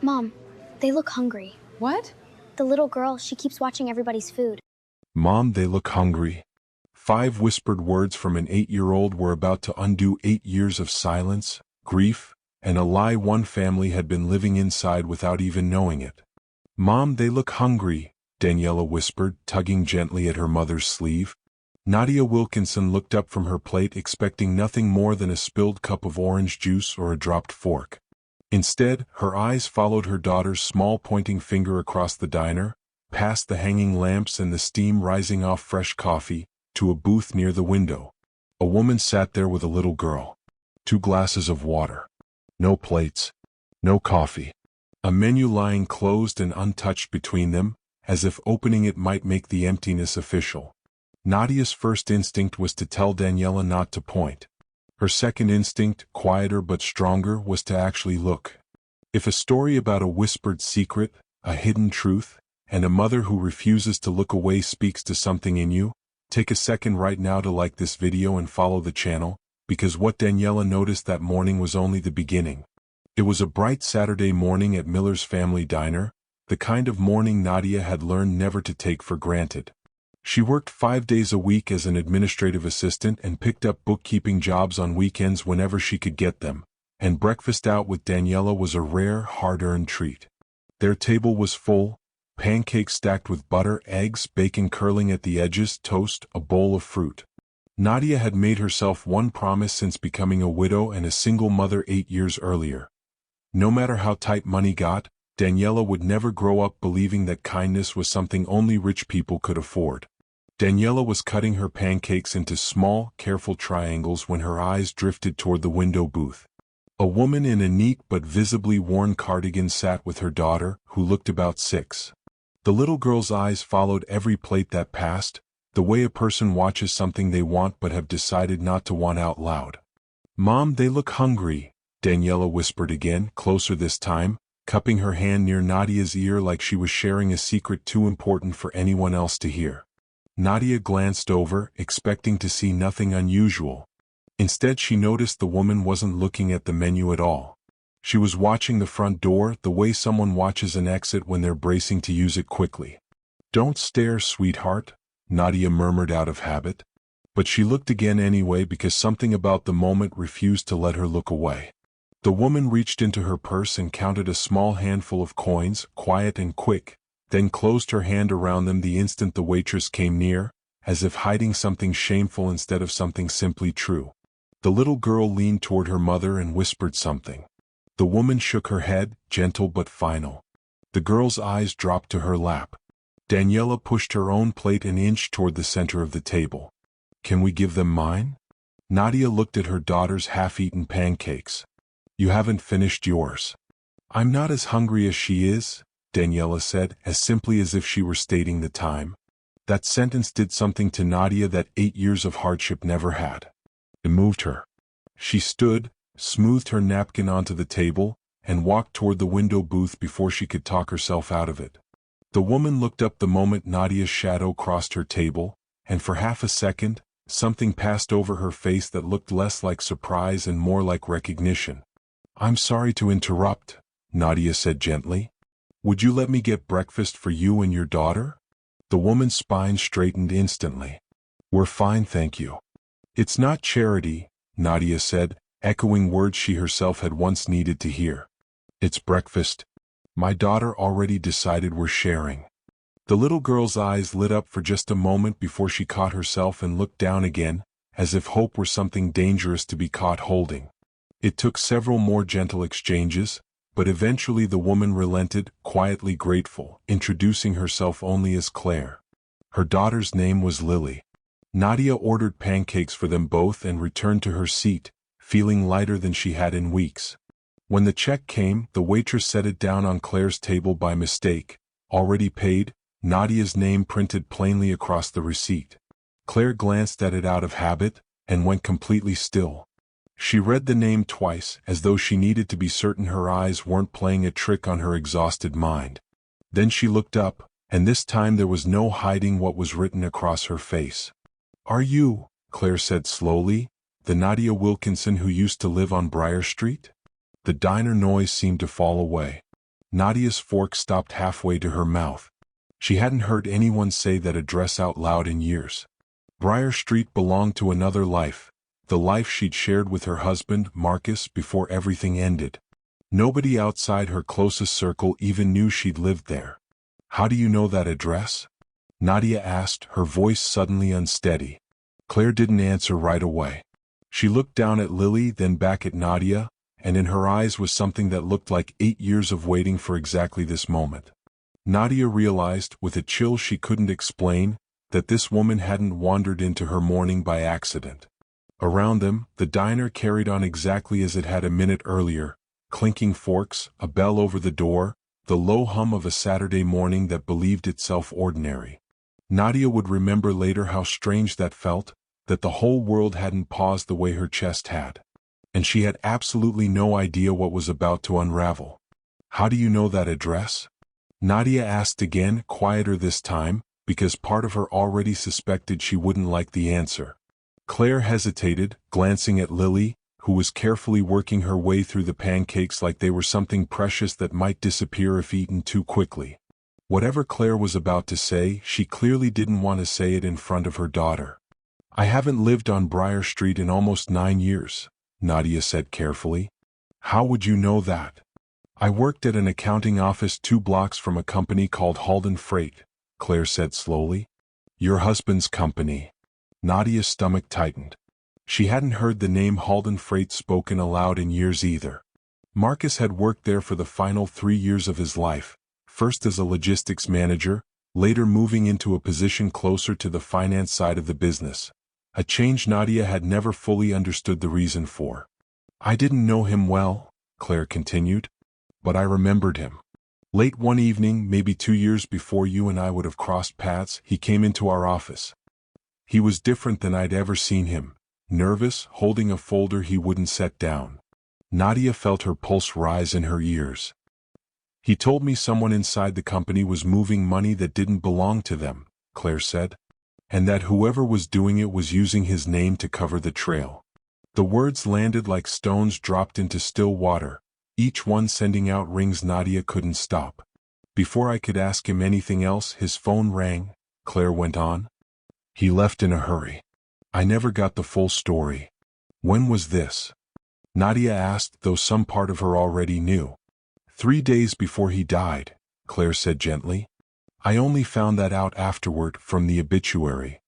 Mom, they look hungry. What? The little girl, she keeps watching everybody's food. Mom, they look hungry. 5 whispered words from an 8-year-old were about to undo 8 years of silence, grief, and a lie one family had been living inside without even knowing it. Mom, they look hungry, Daniela whispered, tugging gently at her mother's sleeve. Nadia Wilkinson looked up from her plate expecting nothing more than a spilled cup of orange juice or a dropped fork. Instead, her eyes followed her daughter's small pointing finger across the diner, past the hanging lamps and the steam rising off fresh coffee, to a booth near the window. A woman sat there with a little girl. 2 glasses of water. No plates. No coffee. A menu lying closed and untouched between them, as if opening it might make the emptiness official. Nadia's first instinct was to tell Daniela not to point. Her second instinct, quieter but stronger, was to actually look. If a story about a whispered secret, a hidden truth, and a mother who refuses to look away speaks to something in you, take a second right now to like this video and follow the channel, because what Daniela noticed that morning was only the beginning. It was a bright Saturday morning at Miller's Family Diner, the kind of morning Nadia had learned never to take for granted. She worked 5 days a week as an administrative assistant and picked up bookkeeping jobs on weekends whenever she could get them, and breakfast out with Daniela was a rare, hard-earned treat. Their table was full, pancakes stacked with butter, eggs, bacon curling at the edges, toast, a bowl of fruit. Nadia had made herself one promise since becoming a widow and a single mother 8 years earlier. No matter how tight money got, Daniela would never grow up believing that kindness was something only rich people could afford. Daniela was cutting her pancakes into small, careful triangles when her eyes drifted toward the window booth. A woman in a neat but visibly worn cardigan sat with her daughter, who looked about 6. The little girl's eyes followed every plate that passed, the way a person watches something they want but have decided not to want out loud. Mom, they look hungry, Daniela whispered again, closer this time, cupping her hand near Nadia's ear like she was sharing a secret too important for anyone else to hear. Nadia glanced over, expecting to see nothing unusual. Instead, she noticed the woman wasn't looking at the menu at all. She was watching the front door, the way someone watches an exit when they're bracing to use it quickly. "Don't stare, sweetheart," Nadia murmured out of habit. But she looked again anyway because something about the moment refused to let her look away. The woman reached into her purse and counted a small handful of coins, quiet and quick, then closed her hand around them the instant the waitress came near, as if hiding something shameful instead of something simply true. The little girl leaned toward her mother and whispered something. The woman shook her head, gentle but final. The girl's eyes dropped to her lap. Daniela pushed her own plate an inch toward the center of the table. "Can we give them mine?" Nadia looked at her daughter's half-eaten pancakes. "You haven't finished yours." "I'm not as hungry as she is," Daniela said, as simply as if she were stating the time. That sentence did something to Nadia that 8 years of hardship never had. It moved her. She stood, smoothed her napkin onto the table, and walked toward the window booth before she could talk herself out of it. The woman looked up the moment Nadia's shadow crossed her table, and for half a second, something passed over her face that looked less like surprise and more like recognition. "I'm sorry to interrupt," Nadia said gently. "Would you let me get breakfast for you and your daughter?" The woman's spine straightened instantly. "We're fine, thank you." "It's not charity," Nadia said, echoing words she herself had once needed to hear. "It's breakfast. My daughter already decided we're sharing." The little girl's eyes lit up for just a moment before she caught herself and looked down again, as if hope were something dangerous to be caught holding. It took several more gentle exchanges, but eventually the woman relented, quietly grateful, introducing herself only as Claire. Her daughter's name was Lily. Nadia ordered pancakes for them both and returned to her seat, feeling lighter than she had in weeks. When the check came, the waitress set it down on Claire's table by mistake. Already paid, Nadia's name printed plainly across the receipt. Claire glanced at it out of habit, and went completely still. She read the name twice, as though she needed to be certain her eyes weren't playing a trick on her exhausted mind. Then she looked up, and this time there was no hiding what was written across her face. "Are you," Claire said slowly, "the Nadia Wilkinson who used to live on Briar Street?" The diner noise seemed to fall away. Nadia's fork stopped halfway to her mouth. She hadn't heard anyone say that address out loud in years. Briar Street belonged to another life, the life she'd shared with her husband, Marcus, before everything ended. Nobody outside her closest circle even knew she'd lived there. "How do you know that address?" Nadia asked, her voice suddenly unsteady. Claire didn't answer right away. She looked down at Lily, then back at Nadia, and in her eyes was something that looked like 8 years of waiting for exactly this moment. Nadia realized, with a chill she couldn't explain, that this woman hadn't wandered into her morning by accident. Around them, the diner carried on exactly as it had a minute earlier, clinking forks, a bell over the door, the low hum of a Saturday morning that believed itself ordinary. Nadia would remember later how strange that felt, that the whole world hadn't paused the way her chest had. And she had absolutely no idea what was about to unravel. "How do you know that address?" Nadia asked again, quieter this time, because part of her already suspected she wouldn't like the answer. Claire hesitated, glancing at Lily, who was carefully working her way through the pancakes like they were something precious that might disappear if eaten too quickly. Whatever Claire was about to say, she clearly didn't want to say it in front of her daughter. "I haven't lived on Briar Street in almost 9 years, Nadia said carefully. "How would you know that?" "I worked at an accounting office 2 blocks from a company called Halden Freight," Claire said slowly. "Your husband's company." Nadia's stomach tightened. She hadn't heard the name Halden Freight spoken aloud in years either. Marcus had worked there for the final 3 years of his life, first as a logistics manager, later moving into a position closer to the finance side of the business. A change Nadia had never fully understood the reason for. "I didn't know him well," Claire continued, "but I remembered him. Late one evening, maybe 2 years before you and I would have crossed paths, he came into our office. He was different than I'd ever seen him, nervous, holding a folder he wouldn't set down." Nadia felt her pulse rise in her ears. "He told me someone inside the company was moving money that didn't belong to them," Claire said, "and that whoever was doing it was using his name to cover the trail." The words landed like stones dropped into still water, each one sending out rings Nadia couldn't stop. "Before I could ask him anything else, his phone rang," Claire went on. "He left in a hurry. I never got the full story." "When was this?" Nadia asked, though some part of her already knew. 3 days before he died," Claire said gently. "I only found that out afterward, from the obituary."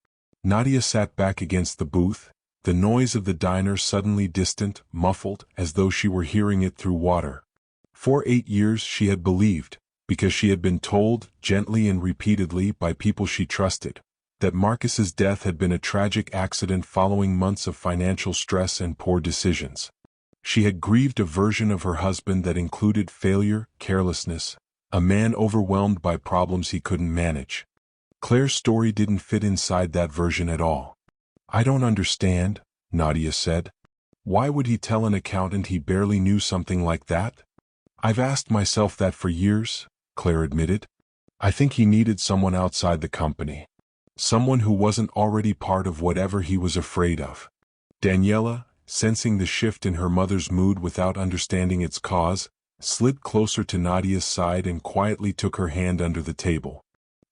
Nadia sat back against the booth, the noise of the diner suddenly distant, muffled, as though she were hearing it through water. For 8 years she had believed, because she had been told, gently and repeatedly, by people she trusted, that Marcus's death had been a tragic accident following months of financial stress and poor decisions. She had grieved a version of her husband that included failure, carelessness, a man overwhelmed by problems he couldn't manage. Claire's story didn't fit inside that version at all. "I don't understand," Nadia said. "Why would he tell an accountant he barely knew something like that?" "I've asked myself that for years," Claire admitted. "I think he needed someone outside the company. Someone who wasn't already part of whatever he was afraid of." Daniela, sensing the shift in her mother's mood without understanding its cause, slid closer to Nadia's side and quietly took her hand under the table.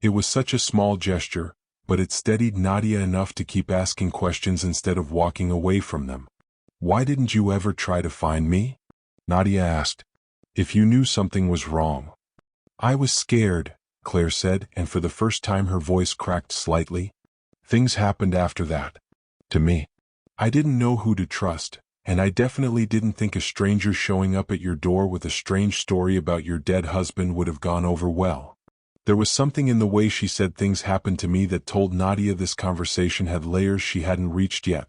It was such a small gesture, but it steadied Nadia enough to keep asking questions instead of walking away from them. "Why didn't you ever try to find me?" Nadia asked. "If you knew something was wrong." "I was scared," Claire said, and for the first time her voice cracked slightly. "Things happened after that. To me. I didn't know who to trust, and I definitely didn't think a stranger showing up at your door with a strange story about your dead husband would have gone over well." There was something in the way she said things happened to me that told Nadia this conversation had layers she hadn't reached yet.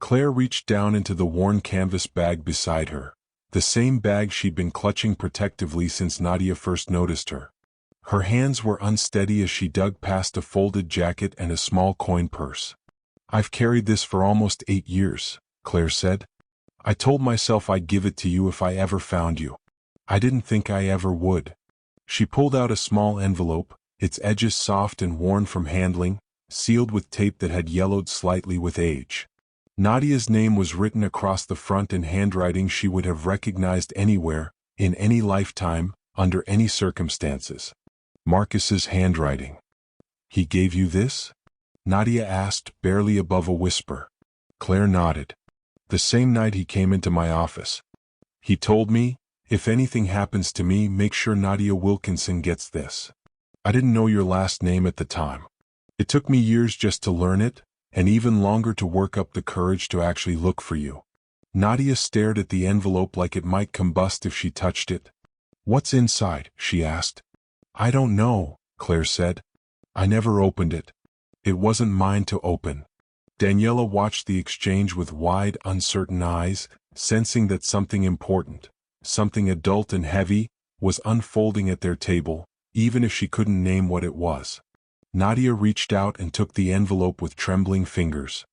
Claire reached down into the worn canvas bag beside her, the same bag she'd been clutching protectively since Nadia first noticed her. Her hands were unsteady as she dug past a folded jacket and a small coin purse. "I've carried this for almost 8 years, Claire said. "I told myself I'd give it to you if I ever found you. I didn't think I ever would." She pulled out a small envelope, its edges soft and worn from handling, sealed with tape that had yellowed slightly with age. Nadia's name was written across the front in handwriting she would have recognized anywhere, in any lifetime, under any circumstances. Marcus's handwriting. He gave you this? Nadia asked, barely above a whisper. Claire nodded. The same night he came into my office. He told me, if anything happens to me, make sure Nadia Wilkinson gets this. I didn't know your last name at the time. It took me years just to learn it, and even longer to work up the courage to actually look for you. Nadia stared at the envelope like it might combust if she touched it. What's inside? She asked. I don't know, Claire said. I never opened it. It wasn't mine to open. Daniela watched the exchange with wide, uncertain eyes, sensing that something important, something adult and heavy, was unfolding at their table, even if she couldn't name what it was. Nadia reached out and took the envelope with trembling fingers.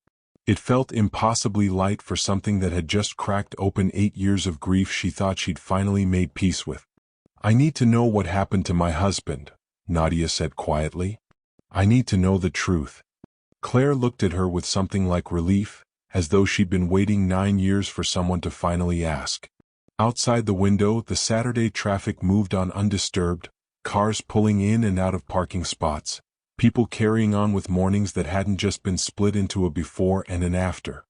It felt impossibly light for something that had just cracked open 8 years of grief she thought she'd finally made peace with. I need to know what happened to my husband, Nadia said quietly. I need to know the truth. Claire looked at her with something like relief, as though she'd been waiting 9 years for someone to finally ask. Outside the window, the Saturday traffic moved on undisturbed, cars pulling in and out of parking spots, people carrying on with mornings that hadn't just been split into a before and an after.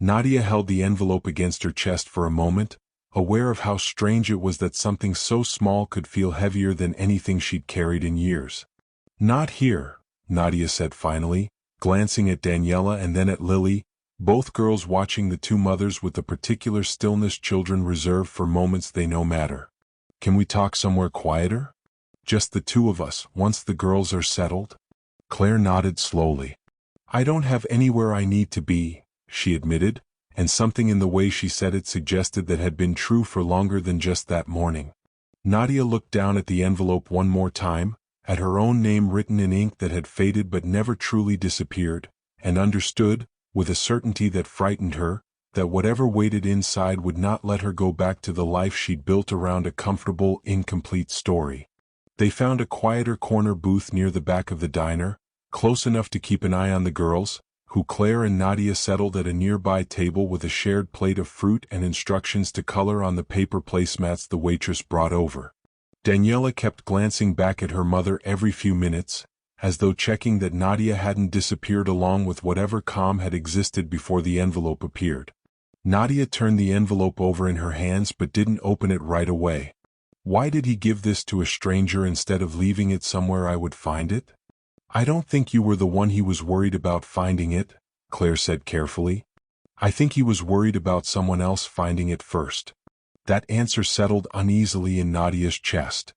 Nadia held the envelope against her chest for a moment, aware of how strange it was that something so small could feel heavier than anything she'd carried in years. Not here, Nadia said finally, glancing at Daniela and then at Lily, both girls watching the two mothers with the particular stillness children reserve for moments they know matter. Can we talk somewhere quieter? Just the two of us, once the girls are settled? Claire nodded slowly. I don't have anywhere I need to be, she admitted, and something in the way she said it suggested that had been true for longer than just that morning. Nadia looked down at the envelope one more time, at her own name written in ink that had faded but never truly disappeared, and understood, with a certainty that frightened her, that whatever waited inside would not let her go back to the life she'd built around a comfortable, incomplete story. They found a quieter corner booth near the back of the diner, close enough to keep an eye on the girls, who Claire and Nadia settled at a nearby table with a shared plate of fruit and instructions to color on the paper placemats the waitress brought over. Daniela kept glancing back at her mother every few minutes, as though checking that Nadia hadn't disappeared along with whatever calm had existed before the envelope appeared. Nadia turned the envelope over in her hands but didn't open it right away. Why did he give this to a stranger instead of leaving it somewhere I would find it? I don't think you were the one he was worried about finding it, Claire said carefully. I think he was worried about someone else finding it first. That answer settled uneasily in Nadia's chest.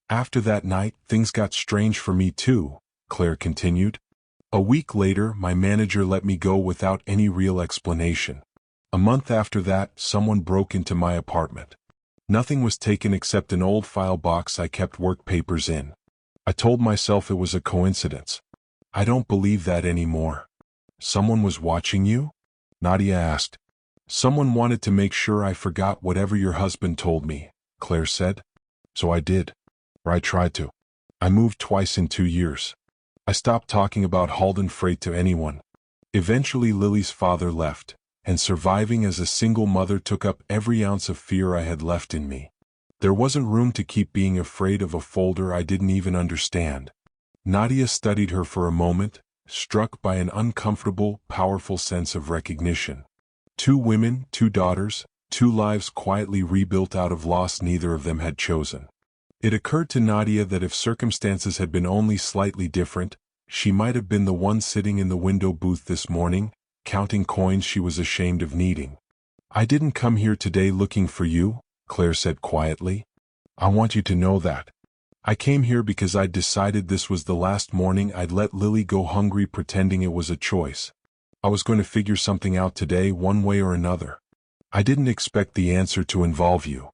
After that night, things got strange for me too, Claire continued. A week later, my manager let me go without any real explanation. A month after that, someone broke into my apartment. Nothing was taken except an old file box I kept work papers in. I told myself it was a coincidence. I don't believe that anymore. Someone was watching you? Nadia asked. Someone wanted to make sure I forgot whatever your husband told me, Claire said. So I did. Or I tried to. I moved twice in 2 years. I stopped talking about Halden Freight to anyone. Eventually Lily's father left, and surviving as a single mother took up every ounce of fear I had left in me. There wasn't room to keep being afraid of a folder I didn't even understand. Nadia studied her for a moment, struck by an uncomfortable, powerful sense of recognition. 2 women, 2 daughters, 2 lives quietly rebuilt out of loss neither of them had chosen. It occurred to Nadia that if circumstances had been only slightly different, she might have been the one sitting in the window booth this morning, counting coins she was ashamed of needing. I didn't come here today looking for you, Claire said quietly. I want you to know that. I came here because I'd decided this was the last morning I'd let Lily go hungry pretending it was a choice. I was going to figure something out today one way or another. I didn't expect the answer to involve you.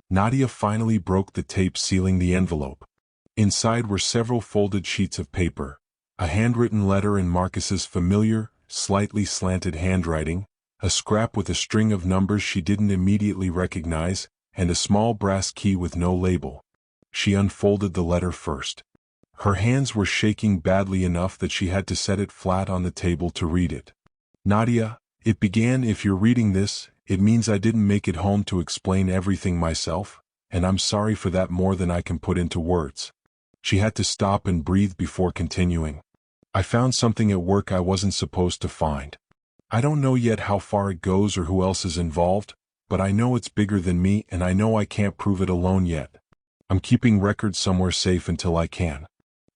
Nadia finally broke the tape sealing the envelope. Inside were several folded sheets of paper, a handwritten letter in Marcus's familiar, slightly slanted handwriting, a scrap with a string of numbers she didn't immediately recognize, and a small brass key with no label. She unfolded the letter first. Her hands were shaking badly enough that she had to set it flat on the table to read it. Nadia, it began, if you're reading this, it means I didn't make it home to explain everything myself. and I'm sorry for that more than I can put into words." She had to stop and breathe before continuing. "I found something at work I wasn't supposed to find. I don't know yet how far it goes or who else is involved, but I know it's bigger than me and I know I can't prove it alone yet. I'm keeping records somewhere safe until I can.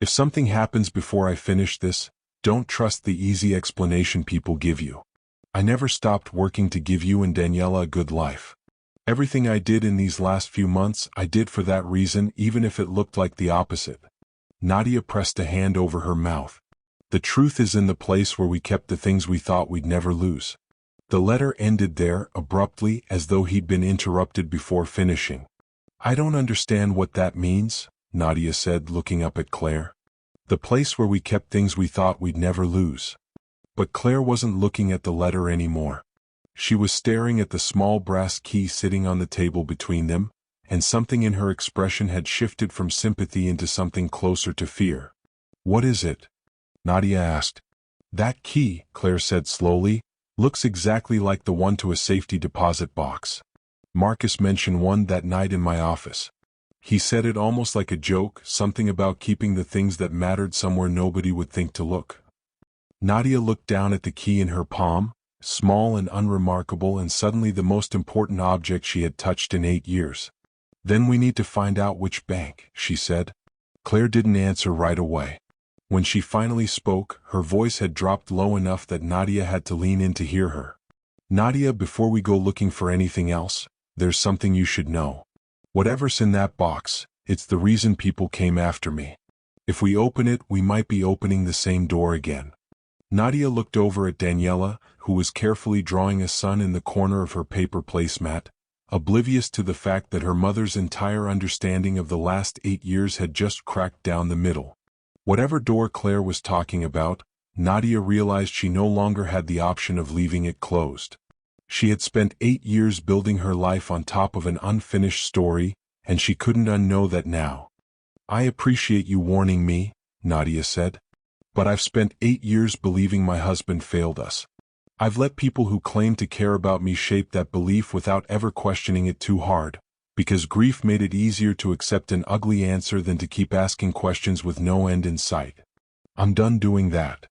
If something happens before I finish this, don't trust the easy explanation people give you. I never stopped working to give you and Daniela a good life. Everything I did in these last few months, I did for that reason, even if it looked like the opposite." Nadia pressed a hand over her mouth. "The truth is in the place where we kept the things we thought we'd never lose." The letter ended there, abruptly, as though he'd been interrupted before finishing. "I don't understand what that means," Nadia said, looking up at Claire. "The place where we kept things we thought we'd never lose." But Claire wasn't looking at the letter anymore. She was staring at the small brass key sitting on the table between them, and something in her expression had shifted from sympathy into something closer to fear. "What is it?" Nadia asked. "That key," Claire said slowly, "looks exactly like the one to a safety deposit box. Marcus mentioned one that night in my office. He said it almost like a joke, something about keeping the things that mattered somewhere nobody would think to look." Nadia looked down at the key in her palm, small and unremarkable and suddenly the most important object she had touched in 8 years. "Then we need to find out which bank," she said. Claire didn't answer right away. When she finally spoke, her voice had dropped low enough that Nadia had to lean in to hear her. "Nadia, before we go looking for anything else, there's something you should know. Whatever's in that box, it's the reason people came after me. If we open it, we might be opening the same door again." Nadia looked over at Daniela, who was carefully drawing a sun in the corner of her paper placemat, oblivious to the fact that her mother's entire understanding of the last 8 years had just cracked down the middle. Whatever door Claire was talking about, Nadia realized she no longer had the option of leaving it closed. She had spent 8 years building her life on top of an unfinished story, and she couldn't unknow that now. "I appreciate you warning me," Nadia said. "But I've spent 8 years believing my husband failed us. I've let people who claim to care about me shape that belief without ever questioning it too hard, because grief made it easier to accept an ugly answer than to keep asking questions with no end in sight. I'm done doing that."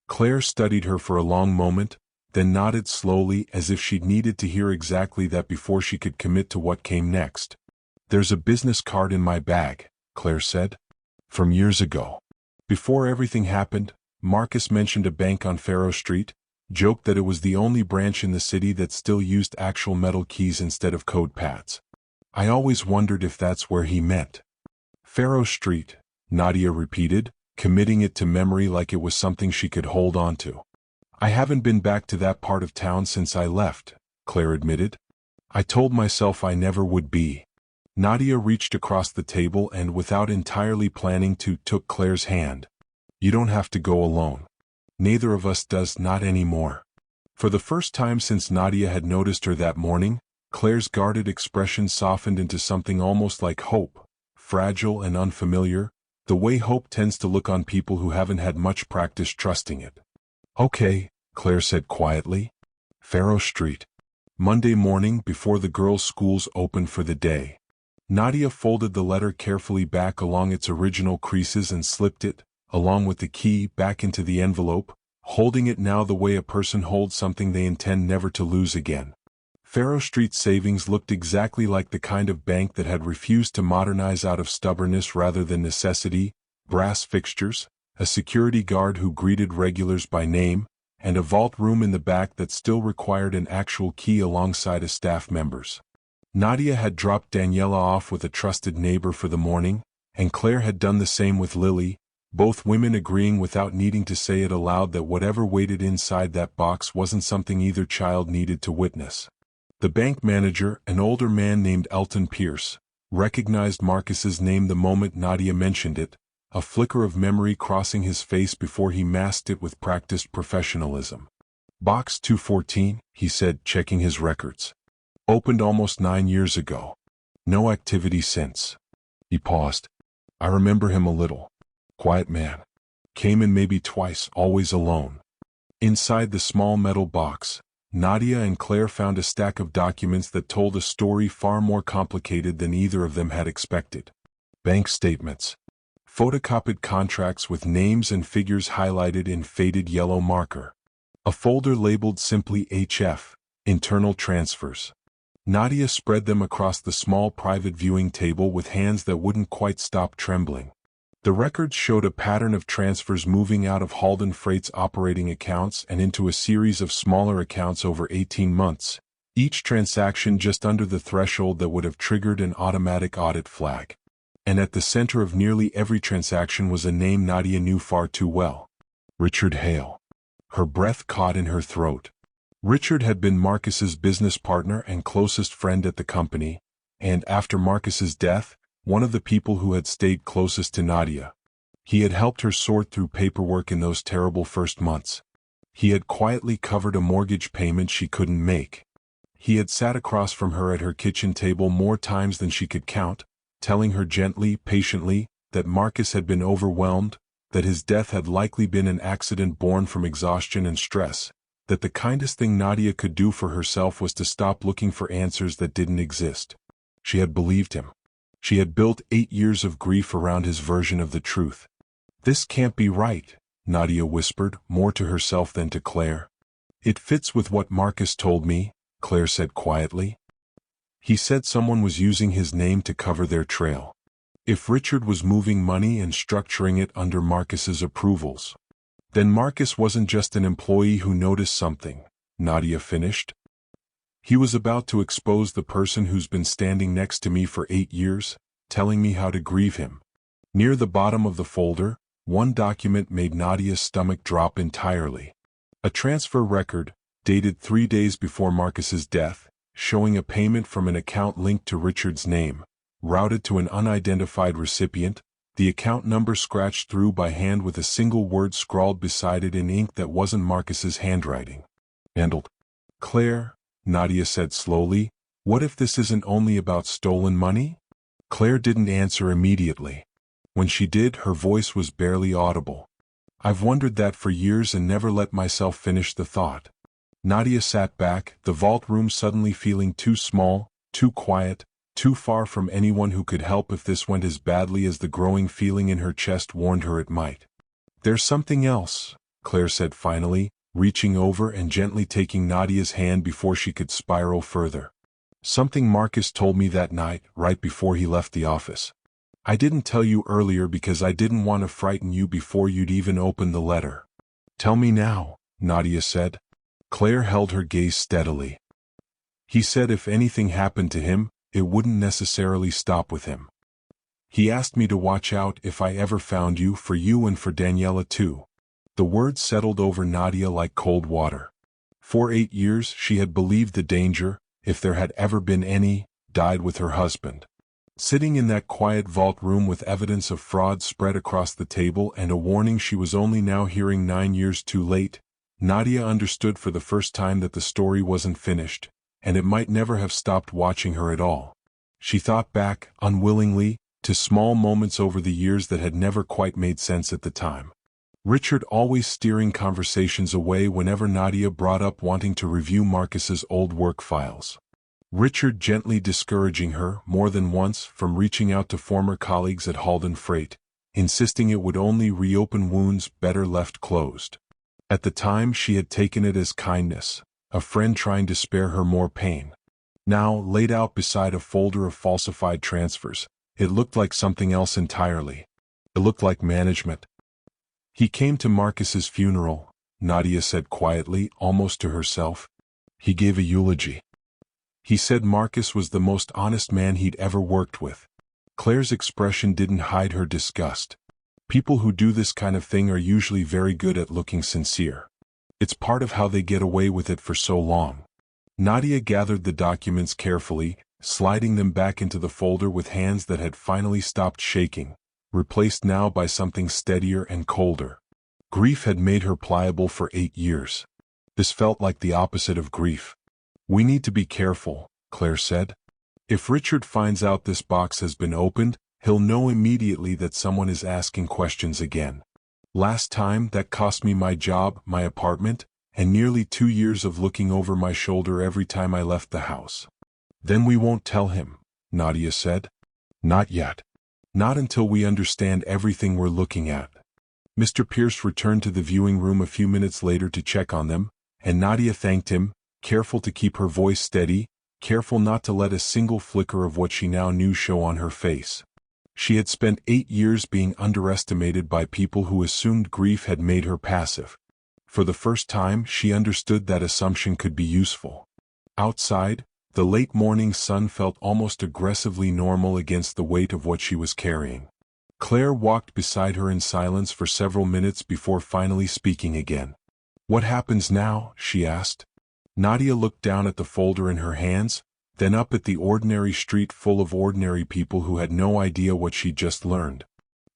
Claire studied her for a long moment, then nodded slowly as if she'd needed to hear exactly that before she could commit to what came next. "There's a business card in my bag," Claire said. "From years ago. Before everything happened, Marcus mentioned a bank on Faro Street, joked that it was the only branch in the city that still used actual metal keys instead of code pads. I always wondered if that's where he meant." "Faro Street," Nadia repeated, committing it to memory like it was something she could hold on to. "I haven't been back to that part of town since I left," Claire admitted. "I told myself I never would be." Nadia reached across the table and, without entirely planning to, took Claire's hand. "You don't have to go alone. Neither of us does, not anymore." For the first time since Nadia had noticed her that morning, Claire's guarded expression softened into something almost like hope, fragile and unfamiliar, the way hope tends to look on people who haven't had much practice trusting it. "Okay," Claire said quietly. "Faro Street. Monday morning before the girls' schools opened for the day." Nadia folded the letter carefully back along its original creases and slipped it, along with the key, back into the envelope, holding it now the way a person holds something they intend never to lose again. Faro Street Savings looked exactly like the kind of bank that had refused to modernize out of stubbornness rather than necessity: brass fixtures, a security guard who greeted regulars by name, and a vault room in the back that still required an actual key alongside of staff members. Nadia had dropped Daniela off with a trusted neighbor for the morning, and Claire had done the same with Lily, both women agreeing without needing to say it aloud that whatever waited inside that box wasn't something either child needed to witness. The bank manager, an older man named Elton Pierce, recognized Marcus's name the moment Nadia mentioned it, a flicker of memory crossing his face before he masked it with practiced professionalism. "Box 214, he said, checking his records. "Opened almost 9 years ago. No activity since." He paused. "I remember him a little. Quiet man. Came in maybe twice, always alone." Inside the small metal box, Nadia and Claire found a stack of documents that told a story far more complicated than either of them had expected. Bank statements. Photocopied contracts with names and figures highlighted in faded yellow marker. A folder labeled simply HF, Internal Transfers. Nadia spread them across the small private viewing table with hands that wouldn't quite stop trembling. The records showed a pattern of transfers moving out of Halden Freight's operating accounts and into a series of smaller accounts over 18 months, each transaction just under the threshold that would have triggered an automatic audit flag. And at the center of nearly every transaction was a name Nadia knew far too well. Richard Hale. Her breath caught in her throat. Richard had been Marcus's business partner and closest friend at the company, and after Marcus's death, one of the people who had stayed closest to Nadia. He had helped her sort through paperwork in those terrible first months. He had quietly covered a mortgage payment she couldn't make. He had sat across from her at her kitchen table more times than she could count, telling her gently, patiently, that Marcus had been overwhelmed, that his death had likely been an accident born from exhaustion and stress, that the kindest thing Nadia could do for herself was to stop looking for answers that didn't exist. She had believed him. She had built 8 years of grief around his version of the truth. "This can't be right," Nadia whispered, more to herself than to Claire. "It fits with what Marcus told me," Claire said quietly. "He said someone was using his name to cover their trail. If Richard was moving money and structuring it under Marcus's approvals, then Marcus wasn't just an employee who noticed something," Nadia finished. "He was about to expose the person who's been standing next to me for 8 years, telling me how to grieve him." Near the bottom of the folder, one document made Nadia's stomach drop entirely. A transfer record, dated 3 days before Marcus's death, showing a payment from an account linked to Richard's name, routed to an unidentified recipient, the account number scratched through by hand with a single word scrawled beside it in ink that wasn't Marcus's handwriting. "Handled." "Claire," Nadia said slowly, "what if this isn't only about stolen money?" Claire didn't answer immediately. When she did, her voice was barely audible. "I've wondered that for years and never let myself finish the thought." Nadia sat back, the vault room suddenly feeling too small, too quiet, too far from anyone who could help if this went as badly as the growing feeling in her chest warned her it might. "There's something else," Claire said finally, reaching over and gently taking Nadia's hand before she could spiral further. "Something Marcus told me that night, right before he left the office. I didn't tell you earlier because I didn't want to frighten you before you'd even opened the letter." "Tell me now," Nadia said. Claire held her gaze steadily. "He said if anything happened to him, it wouldn't necessarily stop with him. He asked me to watch out if I ever found you, for you and for Daniela too." The words settled over Nadia like cold water. For 8 years she had believed the danger, if there had ever been any, died with her husband. Sitting in that quiet vault room with evidence of fraud spread across the table and a warning she was only now hearing 9 years too late, Nadia understood for the first time that the story wasn't finished, and it might never have stopped watching her at all. She thought back, unwillingly, to small moments over the years that had never quite made sense at the time. Richard always steering conversations away whenever Nadia brought up wanting to review Marcus's old work files. Richard gently discouraging her, more than once, from reaching out to former colleagues at Halden Freight, insisting it would only reopen wounds better left closed. At the time she had taken it as kindness, a friend trying to spare her more pain. Now, laid out beside a folder of falsified transfers, it looked like something else entirely. It looked like management. "He came to Marcus's funeral," Nadia said quietly, almost to herself. "He gave a eulogy. He said Marcus was the most honest man he'd ever worked with." Claire's expression didn't hide her disgust. People who do this kind of thing are usually very good at looking sincere. It's part of how they get away with it for so long. Nadia gathered the documents carefully, sliding them back into the folder with hands that had finally stopped shaking, replaced now by something steadier and colder. Grief had made her pliable for 8 years. This felt like the opposite of grief. "We need to be careful," Claire said. "If Richard finds out this box has been opened, he'll know immediately that someone is asking questions again. Last time, that cost me my job, my apartment, and nearly 2 years of looking over my shoulder every time I left the house. Then we won't tell him, Nadia said. Not yet. Not until we understand everything we're looking at. Mr. Pierce returned to the viewing room a few minutes later to check on them, and Nadia thanked him, careful to keep her voice steady, careful not to let a single flicker of what she now knew show on her face. She had spent 8 years being underestimated by people who assumed grief had made her passive. For the first time, she understood that assumption could be useful. Outside, the late morning sun felt almost aggressively normal against the weight of what she was carrying. Claire walked beside her in silence for several minutes before finally speaking again. "What happens now?" she asked. Nadia looked down at the folder in her hands, then up at the ordinary street full of ordinary people who had no idea what she'd just learned.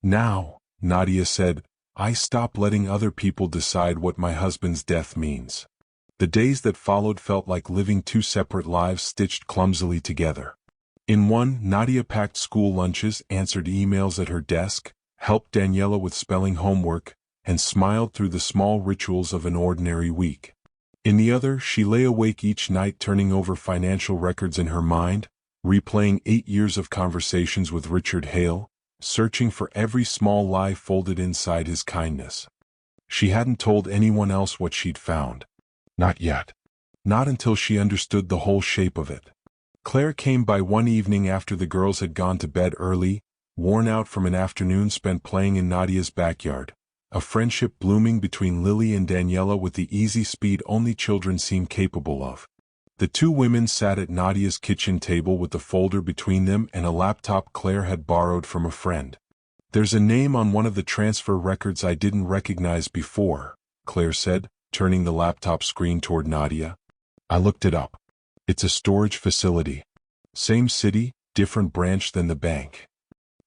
"Now," Nadia said, "I stop letting other people decide what my husband's death means." The days that followed felt like living two separate lives stitched clumsily together. In one, Nadia packed school lunches, answered emails at her desk, helped Daniela with spelling homework, and smiled through the small rituals of an ordinary week. In the other, she lay awake each night turning over financial records in her mind, replaying 8 years of conversations with Richard Hale, searching for every small lie folded inside his kindness. She hadn't told anyone else what she'd found. Not yet. Not until she understood the whole shape of it. Claire came by one evening after the girls had gone to bed early, worn out from an afternoon spent playing in Nadia's backyard, a friendship blooming between Lily and Daniela with the easy speed only children seem capable of. The two women sat at Nadia's kitchen table with the folder between them and a laptop Claire had borrowed from a friend. "There's a name on one of the transfer records I didn't recognize before," Claire said, turning the laptop screen toward Nadia. "I looked it up. It's a storage facility. Same city, different branch than the bank."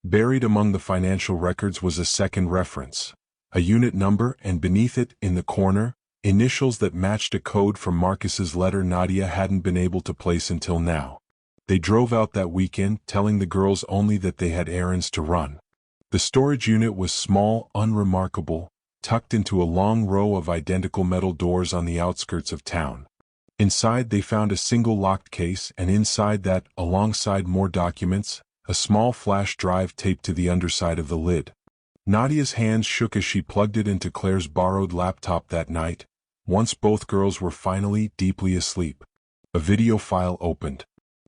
Buried among the financial records was a second reference, a unit number, and beneath it, in the corner, initials that matched a code from Marcus's letter Nadia hadn't been able to place until now. They drove out that weekend, telling the girls only that they had errands to run. The storage unit was small, unremarkable, tucked into a long row of identical metal doors on the outskirts of town. Inside they found a single locked case, and inside that, alongside more documents, a small flash drive taped to the underside of the lid. Nadia's hands shook as she plugged it into Claire's borrowed laptop that night, once both girls were finally deeply asleep. A video file opened.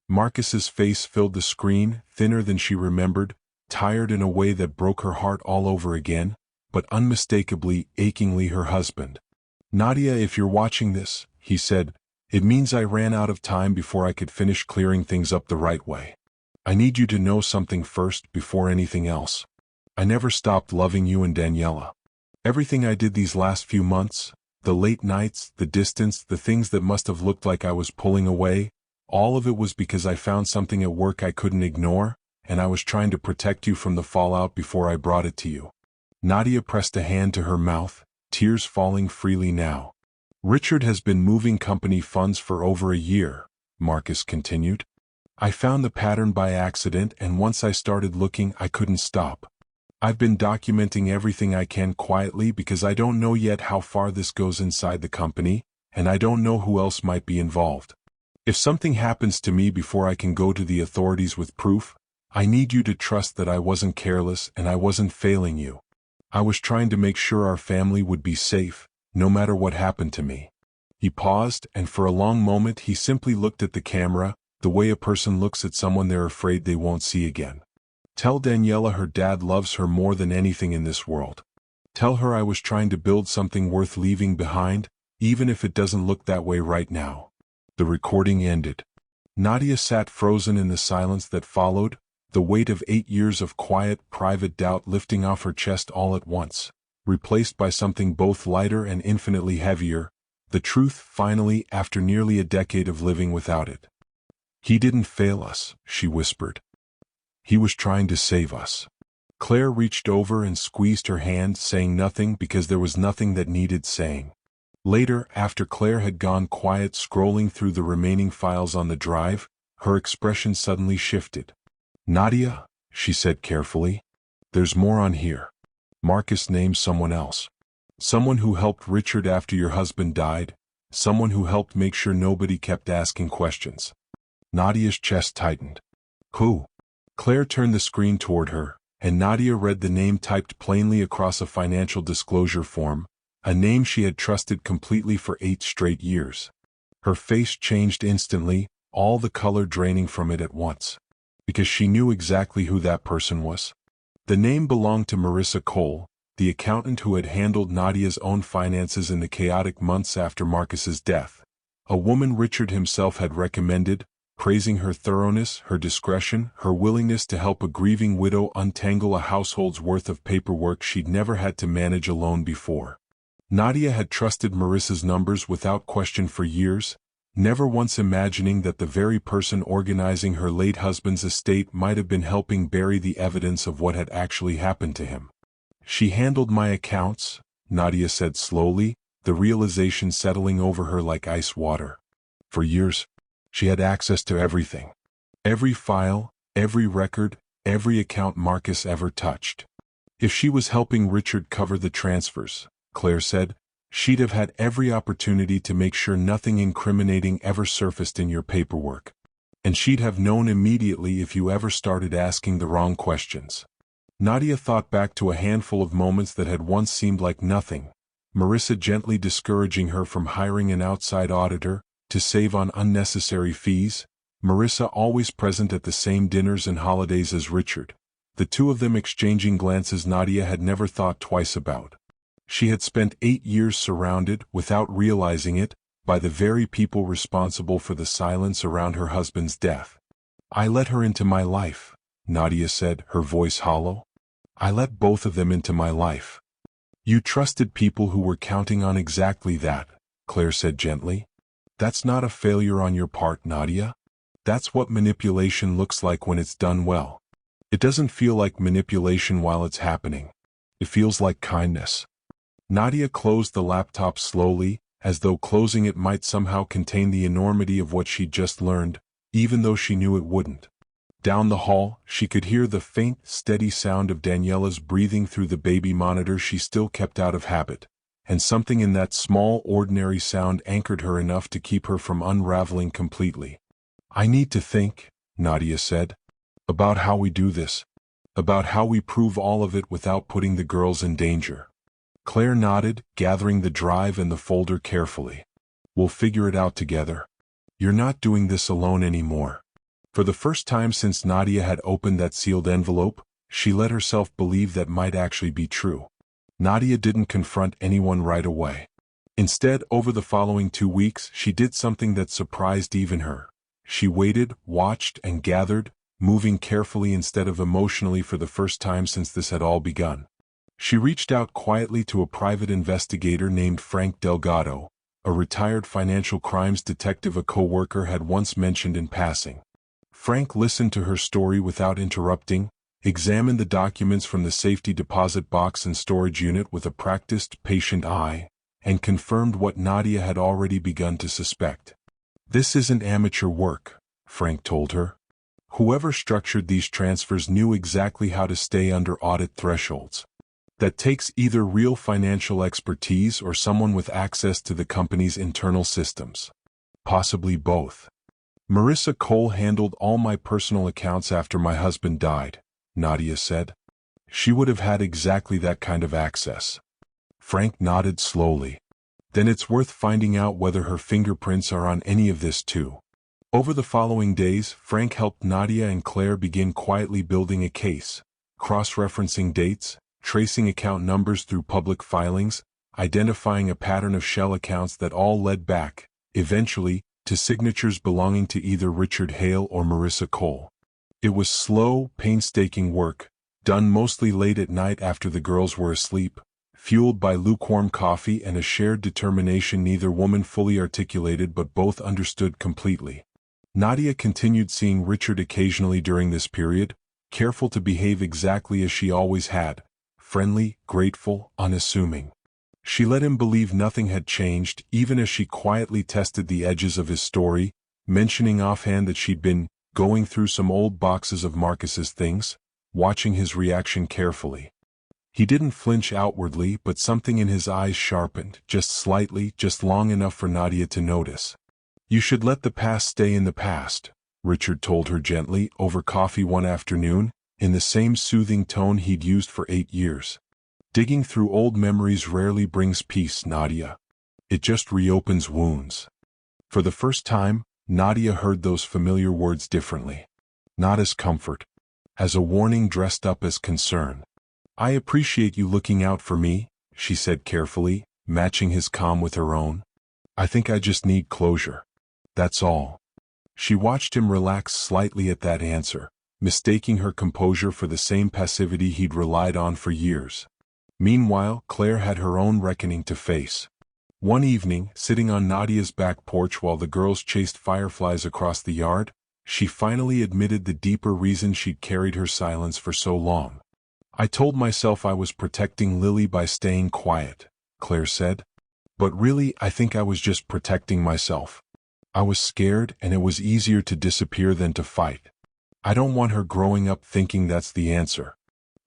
Marcus's face filled the screen, thinner than she remembered, tired in a way that broke her heart all over again, but unmistakably, achingly her husband. "Nadia, if you're watching this," he said, "it means I ran out of time before I could finish clearing things up the right way. I need you to know something first before anything else. I never stopped loving you and Daniela. Everything I did these last few months, the late nights, the distance, the things that must have looked like I was pulling away, all of it was because I found something at work I couldn't ignore, and I was trying to protect you from the fallout before I brought it to you." Nadia pressed a hand to her mouth, tears falling freely now. "Richard has been moving company funds for over a year," Marcus continued. "I found the pattern by accident, and once I started looking, I couldn't stop. I've been documenting everything I can quietly because I don't know yet how far this goes inside the company, and I don't know who else might be involved. If something happens to me before I can go to the authorities with proof, I need you to trust that I wasn't careless and I wasn't failing you. I was trying to make sure our family would be safe, no matter what happened to me." He paused, and for a long moment he simply looked at the camera, the way a person looks at someone they're afraid they won't see again. "Tell Daniela her dad loves her more than anything in this world. Tell her I was trying to build something worth leaving behind, even if it doesn't look that way right now." The recording ended. Nadia sat frozen in the silence that followed, the weight of 8 years of quiet, private doubt lifting off her chest all at once, replaced by something both lighter and infinitely heavier, the truth finally, after nearly a decade of living without it. "He didn't fail us," she whispered. "He was trying to save us." Claire reached over and squeezed her hand, saying nothing because there was nothing that needed saying. Later, after Claire had gone quiet scrolling through the remaining files on the drive, her expression suddenly shifted. "Nadia," she said carefully, "there's more on here. Marcus named someone else. Someone who helped Richard after your husband died, someone who helped make sure nobody kept asking questions. Nadia's chest tightened. Who? Claire turned the screen toward her, and Nadia read the name typed plainly across a financial disclosure form, a name she had trusted completely for 8 straight years. Her face changed instantly, all the color draining from it at once. Because she knew exactly who that person was. The name belonged to Marissa Cole, the accountant who had handled Nadia's own finances in the chaotic months after Marcus's death. A woman Richard himself had recommended, praising her thoroughness, her discretion, her willingness to help a grieving widow untangle a household's worth of paperwork she'd never had to manage alone before. Nadia had trusted Marissa's numbers without question for years, never once imagining that the very person organizing her late husband's estate might have been helping bury the evidence of what had actually happened to him. She handled my accounts, Nadia said slowly, the realization settling over her like ice water. For years, she had access to everything. Every file, every record, every account Marcus ever touched. If she was helping Richard cover the transfers, Claire said, she'd have had every opportunity to make sure nothing incriminating ever surfaced in your paperwork. And she'd have known immediately if you ever started asking the wrong questions. Nadia thought back to a handful of moments that had once seemed like nothing. Marissa gently discouraging her from hiring an outside auditor, to save on unnecessary fees. Marissa always present at the same dinners and holidays as Richard. The two of them exchanging glances Nadia had never thought twice about. She had spent 8 years surrounded, without realizing it, by the very people responsible for the silence around her husband's death. I let her into my life, Nadia said, her voice hollow. I let both of them into my life. You trusted people who were counting on exactly that, Claire said gently. That's not a failure on your part, Nadia. That's what manipulation looks like when it's done well. It doesn't feel like manipulation while it's happening. It feels like kindness. Nadia closed the laptop slowly, as though closing it might somehow contain the enormity of what she'd just learned, even though she knew it wouldn't. Down the hall, she could hear the faint, steady sound of Daniela's breathing through the baby monitor she still kept out of habit, and something in that small, ordinary sound anchored her enough to keep her from unraveling completely. I need to think, Nadia said, about how we do this, about how we prove all of it without putting the girls in danger. Claire nodded, gathering the drive and the folder carefully. We'll figure it out together. You're not doing this alone anymore. For the first time since Nadia had opened that sealed envelope, she let herself believe that might actually be true. Nadia didn't confront anyone right away. Instead, over the following 2 weeks, she did something that surprised even her. She waited, watched, and gathered, moving carefully instead of emotionally for the first time since this had all begun. She reached out quietly to a private investigator named Frank Delgado, a retired financial crimes detective a co-worker had once mentioned in passing. Frank listened to her story without interrupting, examined the documents from the safety deposit box and storage unit with a practiced, patient eye, and confirmed what Nadia had already begun to suspect. This isn't amateur work, Frank told her. Whoever structured these transfers knew exactly how to stay under audit thresholds. That takes either real financial expertise or someone with access to the company's internal systems. Possibly both. Marissa Cole handled all my personal accounts after my husband died, Nadia said. She would have had exactly that kind of access. Frank nodded slowly. Then it's worth finding out whether her fingerprints are on any of this too. Over the following days, Frank helped Nadia and Claire begin quietly building a case, cross-referencing dates, tracing account numbers through public filings, identifying a pattern of shell accounts that all led back, eventually, to signatures belonging to either Richard Hale or Marissa Cole. It was slow, painstaking work, done mostly late at night after the girls were asleep, fueled by lukewarm coffee and a shared determination neither woman fully articulated but both understood completely. Nadia continued seeing Richard occasionally during this period, careful to behave exactly as she always had, friendly, grateful, unassuming. She let him believe nothing had changed, even as she quietly tested the edges of his story, mentioning offhand that she'd been going through some old boxes of Marcus's things, watching his reaction carefully. He didn't flinch outwardly, but something in his eyes sharpened, just slightly, just long enough for Nadia to notice. "You should let the past stay in the past," Richard told her gently over coffee one afternoon, in the same soothing tone he'd used for 8 years. "Digging through old memories rarely brings peace, Nadia. It just reopens wounds." For the first time, Nadia heard those familiar words differently. Not as comfort. As a warning dressed up as concern. "I appreciate you looking out for me," she said carefully, matching his calm with her own. "I think I just need closure. That's all." She watched him relax slightly at that answer, mistaking her composure for the same passivity he'd relied on for years. Meanwhile, Claire had her own reckoning to face. One evening, sitting on Nadia's back porch while the girls chased fireflies across the yard, she finally admitted the deeper reason she'd carried her silence for so long. "I told myself I was protecting Lily by staying quiet," Claire said. "But really, I think I was just protecting myself. I was scared, and it was easier to disappear than to fight. I don't want her growing up thinking that's the answer.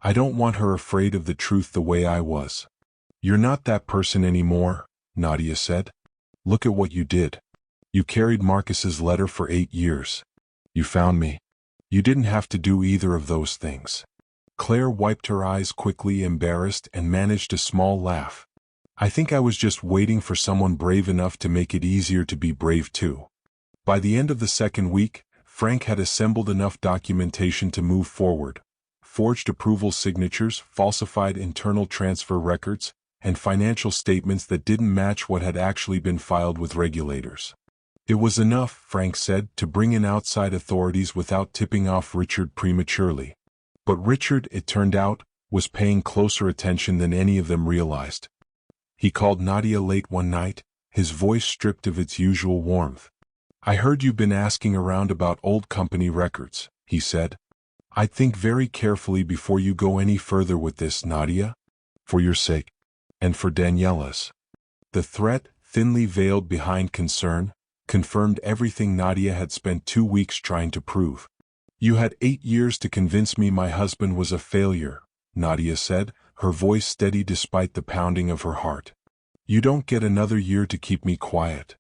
I don't want her afraid of the truth the way I was." "You're not that person anymore," Nadia said. "Look at what you did. You carried Marcus's letter for 8 years. You found me. You didn't have to do either of those things." Claire wiped her eyes quickly, embarrassed, and managed a small laugh. "I think I was just waiting for someone brave enough to make it easier to be brave too." By the end of the second week, Frank had assembled enough documentation to move forward. Forged approval signatures, falsified internal transfer records, and financial statements that didn't match what had actually been filed with regulators. It was enough, Frank said, to bring in outside authorities without tipping off Richard prematurely. But Richard, it turned out, was paying closer attention than any of them realized. He called Nadia late one night, his voice stripped of its usual warmth. "I heard you've been asking around about old company records," he said. "I'd think very carefully before you go any further with this, Nadia. For your sake. And for Daniela's." The threat, thinly veiled behind concern, confirmed everything Nadia had spent 2 weeks trying to prove. "You had 8 years to convince me my husband was a failure," Nadia said, her voice steady despite the pounding of her heart. "You don't get another year to keep me quiet."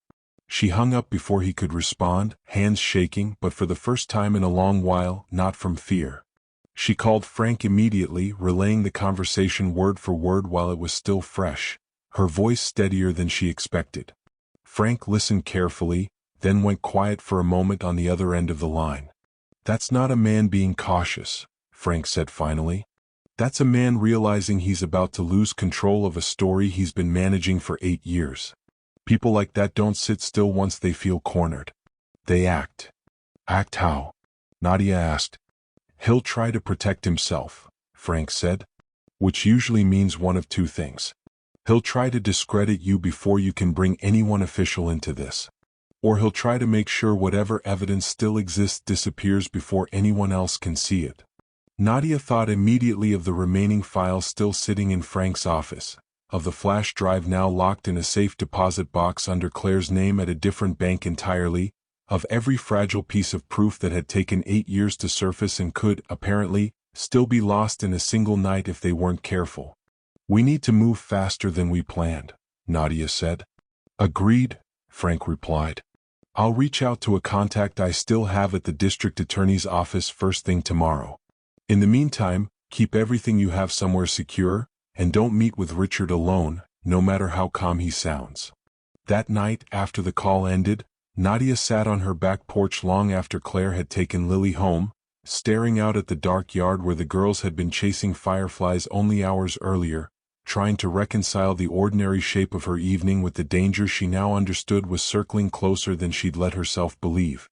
She hung up before he could respond, hands shaking, but for the first time in a long while, not from fear. She called Frank immediately, relaying the conversation word for word while it was still fresh, her voice steadier than she expected. Frank listened carefully, then went quiet for a moment on the other end of the line. "That's not a man being cautious," Frank said finally. "That's a man realizing he's about to lose control of a story he's been managing for 8 years. People like that don't sit still once they feel cornered. They act." "Act how?" Nadia asked. "He'll try to protect himself," Frank said. "Which usually means one of two things. He'll try to discredit you before you can bring anyone official into this. Or he'll try to make sure whatever evidence still exists disappears before anyone else can see it." Nadia thought immediately of the remaining files still sitting in Frank's office, of the flash drive now locked in a safe deposit box under Claire's name at a different bank entirely, of every fragile piece of proof that had taken 8 years to surface and could, apparently, still be lost in a single night if they weren't careful. "We need to move faster than we planned," Nadia said. "Agreed," Frank replied. "I'll reach out to a contact I still have at the district attorney's office first thing tomorrow. In the meantime, keep everything you have somewhere secure, and don't meet with Richard alone, no matter how calm he sounds." That night, after the call ended, Nadia sat on her back porch long after Claire had taken Lily home, staring out at the dark yard where the girls had been chasing fireflies only hours earlier, trying to reconcile the ordinary shape of her evening with the danger she now understood was circling closer than she'd let herself believe.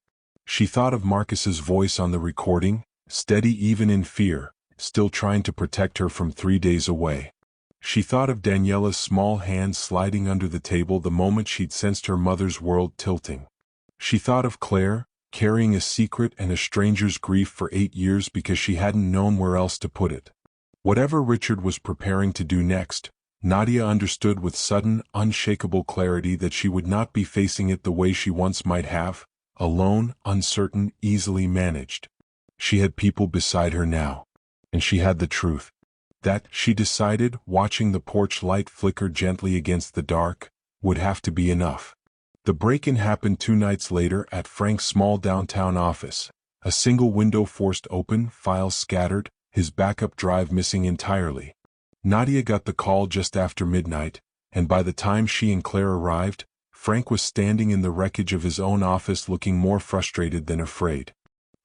She thought of Marcus's voice on the recording, steady even in fear, still trying to protect her from 3 days away. She thought of Daniela's small hand sliding under the table the moment she'd sensed her mother's world tilting. She thought of Claire, carrying a secret and a stranger's grief for 8 years because she hadn't known where else to put it. Whatever Richard was preparing to do next, Nadia understood with sudden, unshakable clarity that she would not be facing it the way she once might have, alone, uncertain, easily managed. She had people beside her now. And she had the truth. That, she decided, watching the porch light flicker gently against the dark, would have to be enough. The break-in happened 2 nights later at Frank's small downtown office. A single window forced open, files scattered, his backup drive missing entirely. Nadia got the call just after midnight, and by the time she and Claire arrived, Frank was standing in the wreckage of his own office looking more frustrated than afraid.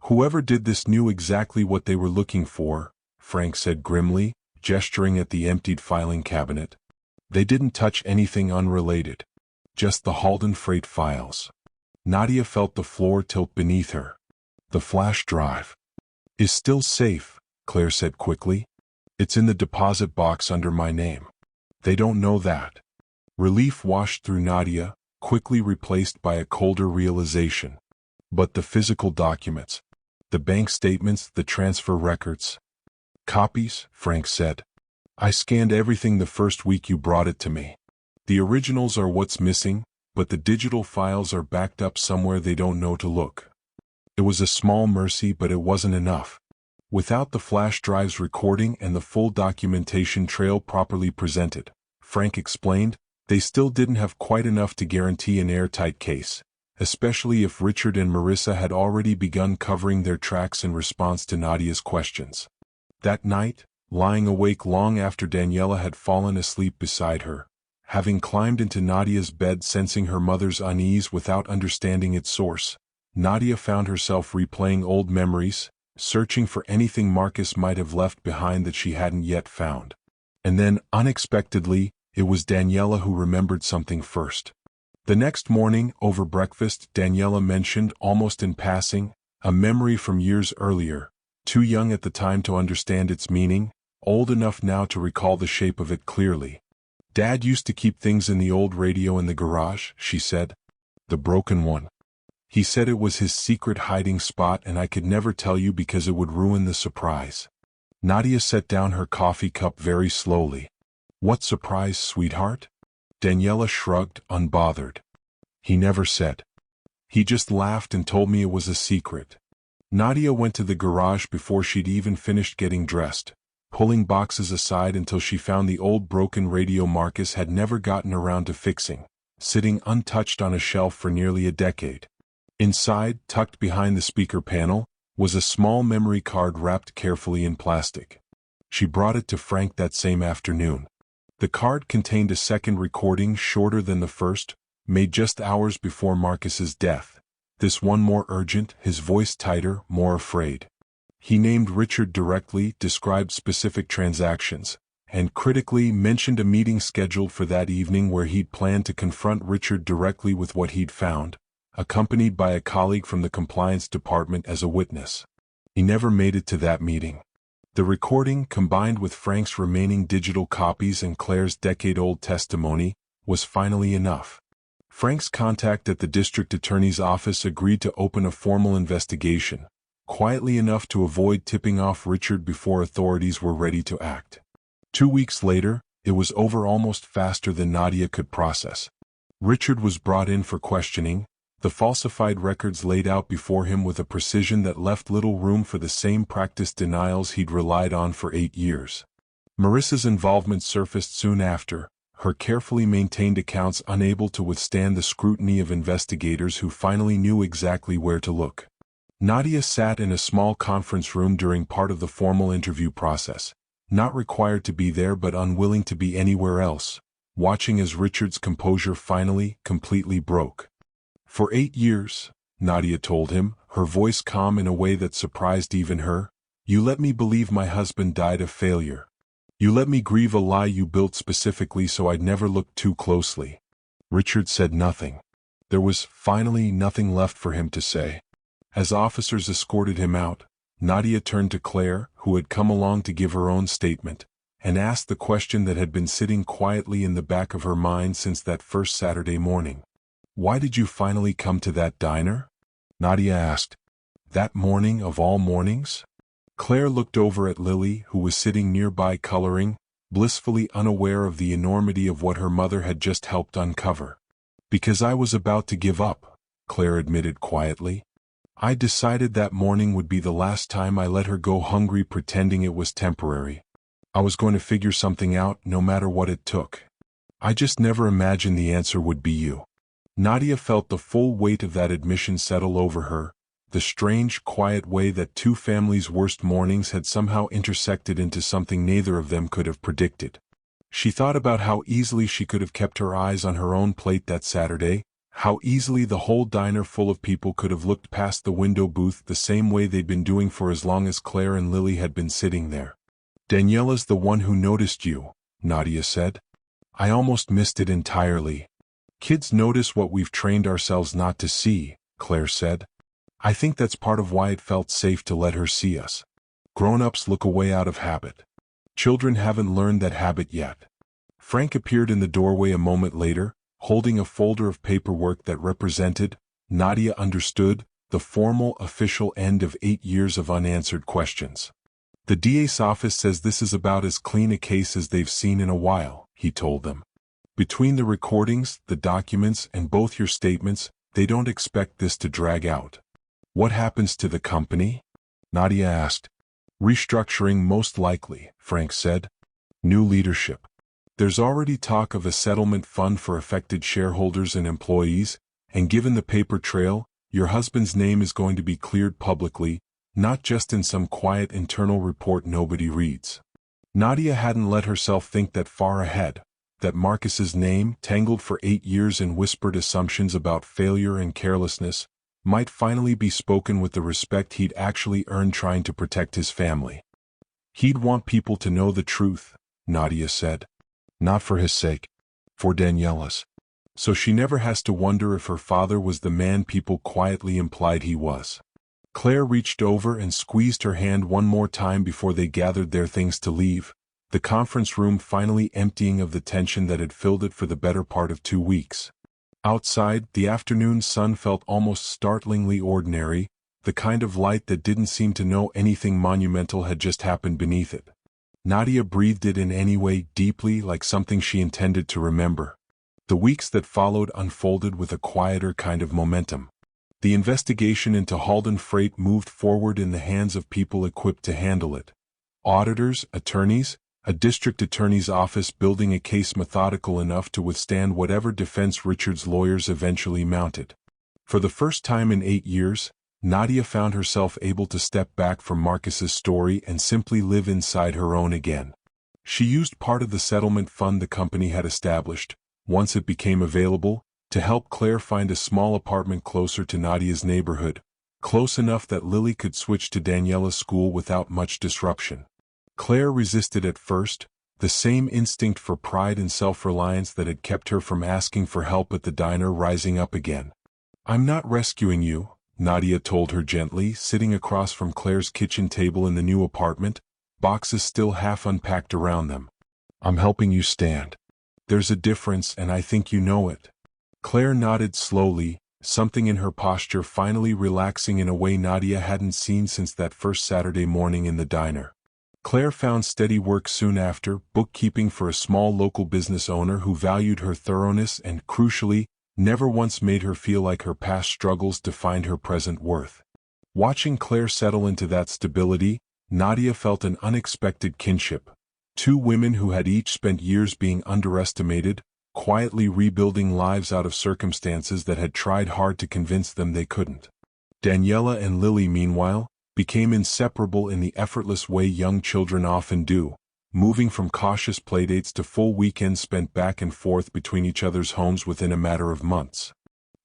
Whoever did this knew exactly what they were looking for, Frank said grimly, gesturing at the emptied filing cabinet. They didn't touch anything unrelated. Just the Halden freight files. Nadia felt the floor tilt beneath her. The flash drive is still safe, Claire said quickly. It's in the deposit box under my name. They don't know that. Relief washed through Nadia, quickly replaced by a colder realization. But the physical documents, the bank statements, the transfer records. Copies, Frank said. I scanned everything the first week you brought it to me. The originals are what's missing, but the digital files are backed up somewhere they don't know to look. It was a small mercy, but it wasn't enough. Without the flash drive's recording and the full documentation trail properly presented, Frank explained, they still didn't have quite enough to guarantee an airtight case, especially if Richard and Marissa had already begun covering their tracks in response to Nadia's questions. That night, lying awake long after Daniela had fallen asleep beside her, having climbed into Nadia's bed sensing her mother's unease without understanding its source, Nadia found herself replaying old memories, searching for anything Marcus might have left behind that she hadn't yet found. And then, unexpectedly, it was Daniela who remembered something first. The next morning, over breakfast, Daniela mentioned, almost in passing, a memory from years earlier, too young at the time to understand its meaning, old enough now to recall the shape of it clearly. Dad used to keep things in the old radio in the garage, she said. The broken one. He said it was his secret hiding spot and I could never tell you because it would ruin the surprise. Nadia set down her coffee cup very slowly. What surprise, sweetheart? Daniela shrugged, unbothered. He never said. He just laughed and told me it was a secret. Nadia went to the garage before she'd even finished getting dressed, pulling boxes aside until she found the old broken radio Marcus had never gotten around to fixing, sitting untouched on a shelf for nearly a decade. Inside, tucked behind the speaker panel, was a small memory card wrapped carefully in plastic. She brought it to Frank that same afternoon. The card contained a second recording shorter than the first, made just hours before Marcus's death. This one more urgent, his voice tighter, more afraid. He named Richard directly, described specific transactions, and critically mentioned a meeting scheduled for that evening where he'd planned to confront Richard directly with what he'd found, accompanied by a colleague from the compliance department as a witness. He never made it to that meeting. The recording, combined with Frank's remaining digital copies and Claire's decade-old testimony, was finally enough. Frank's contact at the district attorney's office agreed to open a formal investigation, quietly enough to avoid tipping off Richard before authorities were ready to act. 2 weeks later, it was over almost faster than Nadia could process. Richard was brought in for questioning, the falsified records laid out before him with a precision that left little room for the same practiced denials he'd relied on for 8 years. Marissa's involvement surfaced soon after, her carefully maintained accounts unable to withstand the scrutiny of investigators who finally knew exactly where to look. Nadia sat in a small conference room during part of the formal interview process, not required to be there but unwilling to be anywhere else, watching as Richard's composure finally, completely broke. For 8 years, Nadia told him, her voice calm in a way that surprised even her, you let me believe my husband died of failure. You let me grieve a lie you built specifically so I'd never look too closely. Richard said nothing. There was, finally, nothing left for him to say. As officers escorted him out, Nadia turned to Claire, who had come along to give her own statement, and asked the question that had been sitting quietly in the back of her mind since that first Saturday morning. Why did you finally come to that diner? Nadia asked. That morning of all mornings? Claire looked over at Lily, who was sitting nearby coloring, blissfully unaware of the enormity of what her mother had just helped uncover. Because I was about to give up, Claire admitted quietly. I decided that morning would be the last time I let her go hungry pretending it was temporary. I was going to figure something out no matter what it took. I just never imagined the answer would be you. Nadia felt the full weight of that admission settle over her, the strange, quiet way that two families' worst mornings had somehow intersected into something neither of them could have predicted. She thought about how easily she could have kept her eyes on her own plate that Saturday, how easily the whole diner full of people could have looked past the window booth the same way they'd been doing for as long as Claire and Lily had been sitting there. "Daniela's the one who noticed you," Nadia said. "I almost missed it entirely." "Kids notice what we've trained ourselves not to see," Claire said. "I think that's part of why it felt safe to let her see us. Grown-ups look away out of habit. Children haven't learned that habit yet." Frank appeared in the doorway a moment later, holding a folder of paperwork that represented, Nadia understood, the formal official end of 8 years of unanswered questions. "The DA's office says this is about as clean a case as they've seen in a while," he told them. "Between the recordings, the documents, and both your statements, they don't expect this to drag out." "What happens to the company?" Nadia asked. "Restructuring most likely," Frank said. "New leadership. There's already talk of a settlement fund for affected shareholders and employees, and given the paper trail, your husband's name is going to be cleared publicly, not just in some quiet internal report nobody reads." Nadia hadn't let herself think that far ahead, that Marcus's name, tangled for 8 years in whispered assumptions about failure and carelessness, might finally be spoken with the respect he'd actually earned trying to protect his family. "He'd want people to know the truth," Nadia said. "Not for his sake. For Daniela's. So she never has to wonder if her father was the man people quietly implied he was." Claire reached over and squeezed her hand one more time before they gathered their things to leave, the conference room finally emptying of the tension that had filled it for the better part of 2 weeks. Outside, the afternoon sun felt almost startlingly ordinary, the kind of light that didn't seem to know anything monumental had just happened beneath it. Nadia breathed it in anyway, deeply, like something she intended to remember. The weeks that followed unfolded with a quieter kind of momentum. The investigation into Halden Freight moved forward in the hands of people equipped to handle it. Auditors, attorneys, a district attorney's office building a case methodical enough to withstand whatever defense Richard's lawyers eventually mounted. For the first time in 8 years, Nadia found herself able to step back from Marcus's story and simply live inside her own again. She used part of the settlement fund the company had established, once it became available, to help Claire find a small apartment closer to Nadia's neighborhood, close enough that Lily could switch to Daniela's school without much disruption. Claire resisted at first, the same instinct for pride and self-reliance that had kept her from asking for help at the diner rising up again. "I'm not rescuing you," Nadia told her gently, sitting across from Claire's kitchen table in the new apartment, boxes still half unpacked around them. "I'm helping you stand. There's a difference and I think you know it." Claire nodded slowly, something in her posture finally relaxing in a way Nadia hadn't seen since that first Saturday morning in the diner. Claire found steady work soon after, bookkeeping for a small local business owner who valued her thoroughness and, crucially, never once made her feel like her past struggles defined her present worth. Watching Claire settle into that stability, Nadia felt an unexpected kinship. 2 women who had each spent years being underestimated, quietly rebuilding lives out of circumstances that had tried hard to convince them they couldn't. Daniela and Lily, meanwhile, became inseparable in the effortless way young children often do, moving from cautious playdates to full weekends spent back and forth between each other's homes within a matter of months.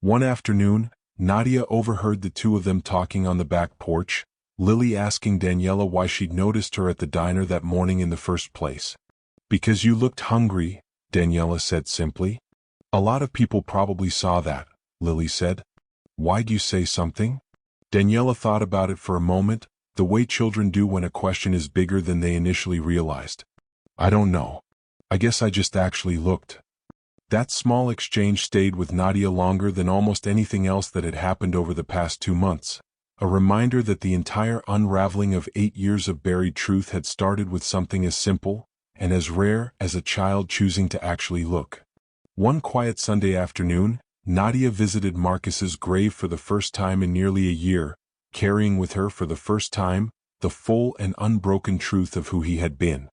One afternoon, Nadia overheard the 2 of them talking on the back porch, Lily asking Daniela why she'd noticed her at the diner that morning in the first place. "Because you looked hungry," Daniela said simply. "A lot of people probably saw that," Lily said. "Why'd you say something?" Daniela thought about it for a moment, the way children do when a question is bigger than they initially realized. "I don't know. I guess I just actually looked." That small exchange stayed with Nadia longer than almost anything else that had happened over the past 2 months, a reminder that the entire unraveling of 8 years of buried truth had started with something as simple and as rare as a child choosing to actually look. One quiet Sunday afternoon, Nadia visited Marcus's grave for the first time in nearly a year, carrying with her for the first time the full and unbroken truth of who he had been.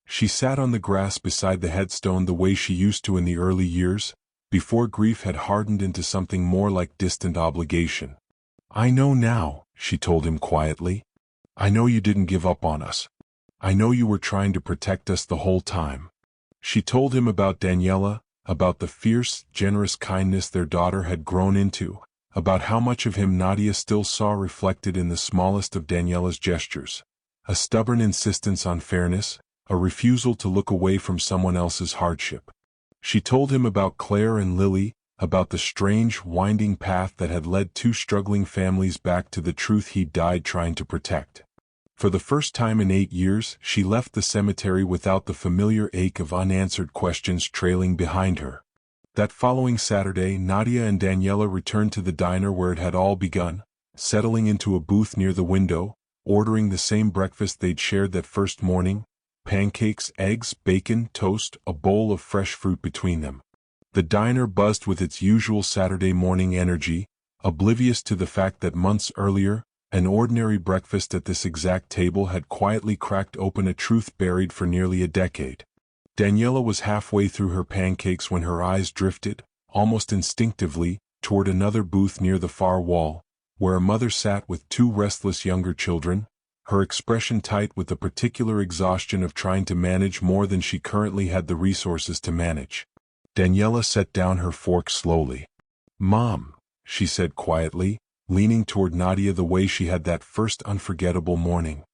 She sat on the grass beside the headstone the way she used to in the early years, before grief had hardened into something more like distant obligation. "I know now," she told him quietly. "I know you didn't give up on us. I know you were trying to protect us the whole time." She told him about Daniela, about the fierce, generous kindness their daughter had grown into, about how much of him Nadia still saw reflected in the smallest of Daniela's gestures. A stubborn insistence on fairness, a refusal to look away from someone else's hardship. She told him about Claire and Lily, about the strange, winding path that had led two struggling families back to the truth he died trying to protect. For the first time in 8 years, she left the cemetery without the familiar ache of unanswered questions trailing behind her. That following Saturday, Nadia and Daniela returned to the diner where it had all begun, settling into a booth near the window, ordering the same breakfast they'd shared that first morning: pancakes, eggs, bacon, toast, a bowl of fresh fruit between them. The diner buzzed with its usual Saturday morning energy, oblivious to the fact that months earlier, an ordinary breakfast at this exact table had quietly cracked open a truth buried for nearly a decade. Daniela was halfway through her pancakes when her eyes drifted, almost instinctively, toward another booth near the far wall, where a mother sat with two restless younger children, her expression tight with the particular exhaustion of trying to manage more than she currently had the resources to manage. Daniela set down her fork slowly. "Mom," she said quietly, leaning toward Nadia the way she had that first unforgettable morning.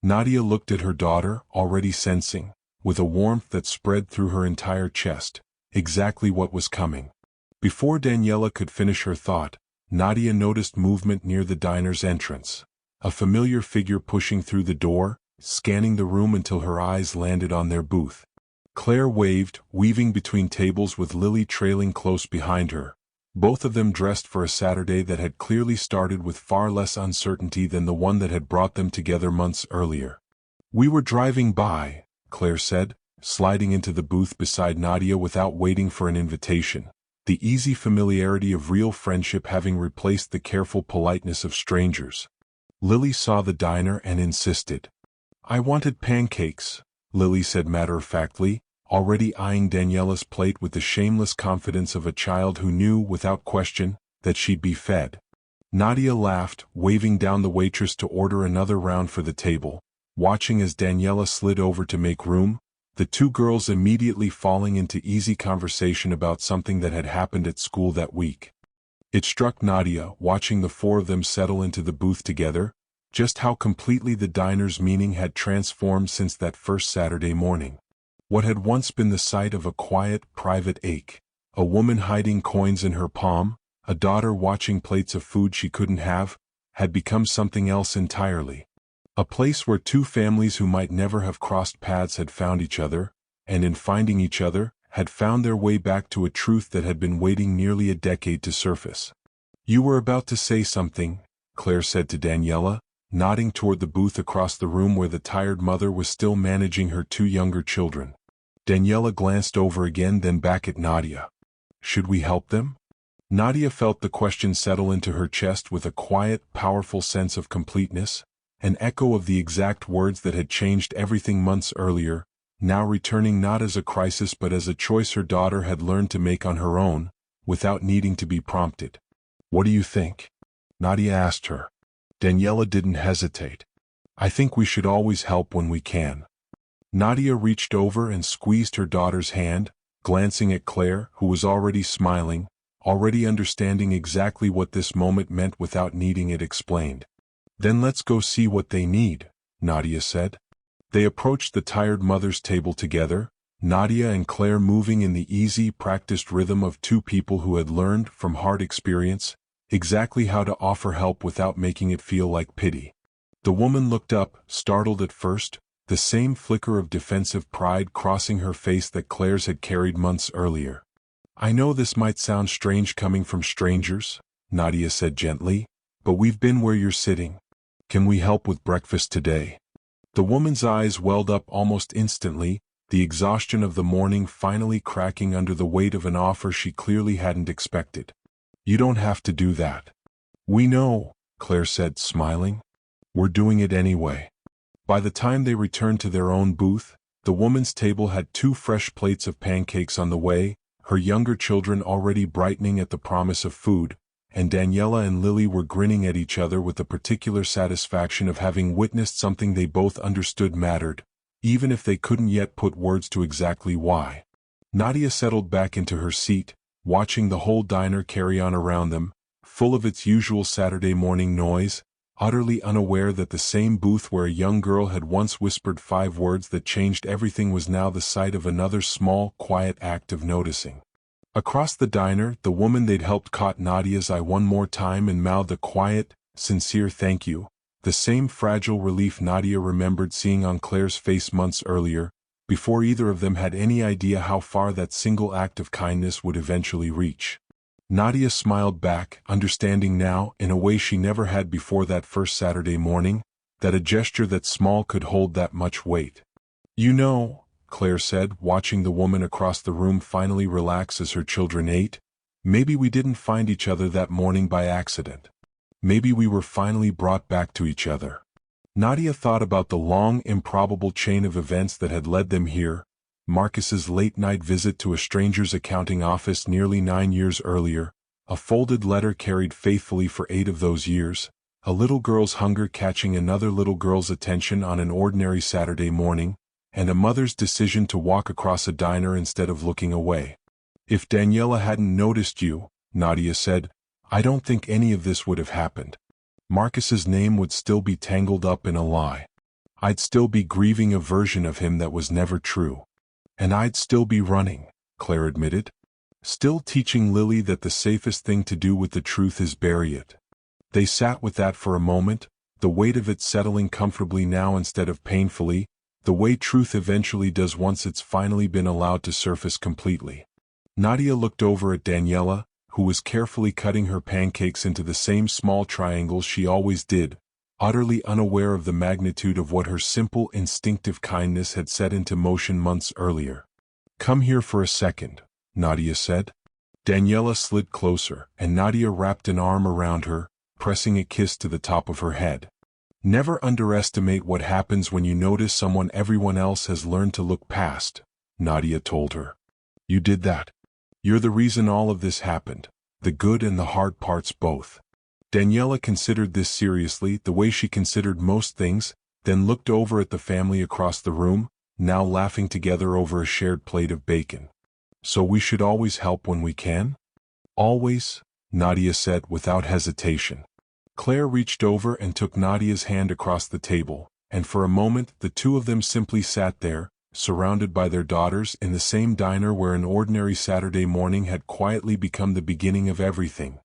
Nadia looked at her daughter, already sensing, with a warmth that spread through her entire chest, exactly what was coming. Before Daniela could finish her thought, Nadia noticed movement near the diner's entrance. A familiar figure pushing through the door, scanning the room until her eyes landed on their booth. Claire waved, weaving between tables with Lily trailing close behind her, both of them dressed for a Saturday that had clearly started with far less uncertainty than the one that had brought them together months earlier. "We were driving by," Claire said, sliding into the booth beside Nadia without waiting for an invitation, the easy familiarity of real friendship having replaced the careful politeness of strangers. Lily saw the diner and insisted. "I wanted pancakes," Lily said matter-of-factly, already eyeing Daniela's plate with the shameless confidence of a child who knew, without question, that she'd be fed. Nadia laughed, waving down the waitress to order another round for the table, watching as Daniela slid over to make room, the two girls immediately falling into easy conversation about something that had happened at school that week. It struck Nadia, watching the four of them settle into the booth together, just how completely the diner's meaning had transformed since that first Saturday morning. What had once been the site of a quiet, private ache, a woman hiding coins in her palm, a daughter watching plates of food she couldn't have, had become something else entirely. A place where two families who might never have crossed paths had found each other, and in finding each other, had found their way back to a truth that had been waiting nearly a decade to surface. "You were about to say something," Claire said to Daniela, nodding toward the booth across the room where the tired mother was still managing her two younger children. Daniela glanced over again, then back at Nadia. "Should we help them?" Nadia felt the question settle into her chest with a quiet, powerful sense of completeness, an echo of the exact words that had changed everything months earlier, now returning not as a crisis but as a choice her daughter had learned to make on her own, without needing to be prompted. "What do you think?" Nadia asked her. Daniela didn't hesitate. "I think we should always help when we can." Nadia reached over and squeezed her daughter's hand, glancing at Claire, who was already smiling, already understanding exactly what this moment meant without needing it explained. "Then let's go see what they need," Nadia said. They approached the tired mother's table together, Nadia and Claire moving in the easy, practiced rhythm of two people who had learned, from hard experience, exactly how to offer help without making it feel like pity. The woman looked up, startled at first, the same flicker of defensive pride crossing her face that Claire's had carried months earlier. "I know this might sound strange coming from strangers," Nadia said gently, "but we've been where you're sitting. Can we help with breakfast today?" The woman's eyes welled up almost instantly, the exhaustion of the morning finally cracking under the weight of an offer she clearly hadn't expected. "You don't have to do that." "We know," Claire said, smiling. "We're doing it anyway." By the time they returned to their own booth, The woman's table had 2 fresh plates of pancakes on the way, her younger children already brightening at the promise of food, and Daniela and Lily were grinning at each other with the particular satisfaction of having witnessed something they both understood mattered, even if they couldn't yet put words to exactly why. Nadia settled back into her seat, watching the whole diner carry on around them, full of its usual Saturday morning noise, utterly unaware that the same booth where a young girl had once whispered 5 words that changed everything was now the site of another small, quiet act of noticing. Across the diner, the woman they'd helped caught Nadia's eye one more time and mouthed a quiet, sincere thank you, the same fragile relief Nadia remembered seeing on Claire's face months earlier, before either of them had any idea how far that single act of kindness would eventually reach. Nadia smiled back, understanding now, in a way she never had before that first Saturday morning, that a gesture that small could hold that much weight. You know, Claire said, watching the woman across the room finally relax as her children ate, maybe we didn't find each other that morning by accident. Maybe we were finally brought back to each other. Nadia thought about the long, improbable chain of events that had led them here, Marcus's late-night visit to a stranger's accounting office nearly 9 years earlier, a folded letter carried faithfully for 8 of those years, a little girl's hunger catching another little girl's attention on an ordinary Saturday morning, and a mother's decision to walk across a diner instead of looking away. If Daniela hadn't noticed you, Nadia said, I don't think any of this would have happened. Marcus's name would still be tangled up in a lie. I'd still be grieving a version of him that was never true. And I'd still be running, Claire admitted. Still teaching Lily that the safest thing to do with the truth is bury it. They sat with that for a moment, the weight of it settling comfortably now instead of painfully, the way truth eventually does once it's finally been allowed to surface completely. Nadia looked over at Daniela, who was carefully cutting her pancakes into the same small triangles she always did, utterly unaware of the magnitude of what her simple instinctive kindness had set into motion months earlier. Come here for a second, Nadia said. Daniela slid closer, and Nadia wrapped an arm around her, pressing a kiss to the top of her head. Never underestimate what happens when you notice someone everyone else has learned to look past, Nadia told her. You did that. You're the reason all of this happened, the good and the hard parts both. Daniela considered this seriously, the way she considered most things, then looked over at the family across the room, now laughing together over a shared plate of bacon. So we should always help when we can? Always, Nadia said without hesitation. Claire reached over and took Nadia's hand across the table, and for a moment the two of them simply sat there, surrounded by their daughters in the same diner where an ordinary Saturday morning had quietly become the beginning of everything.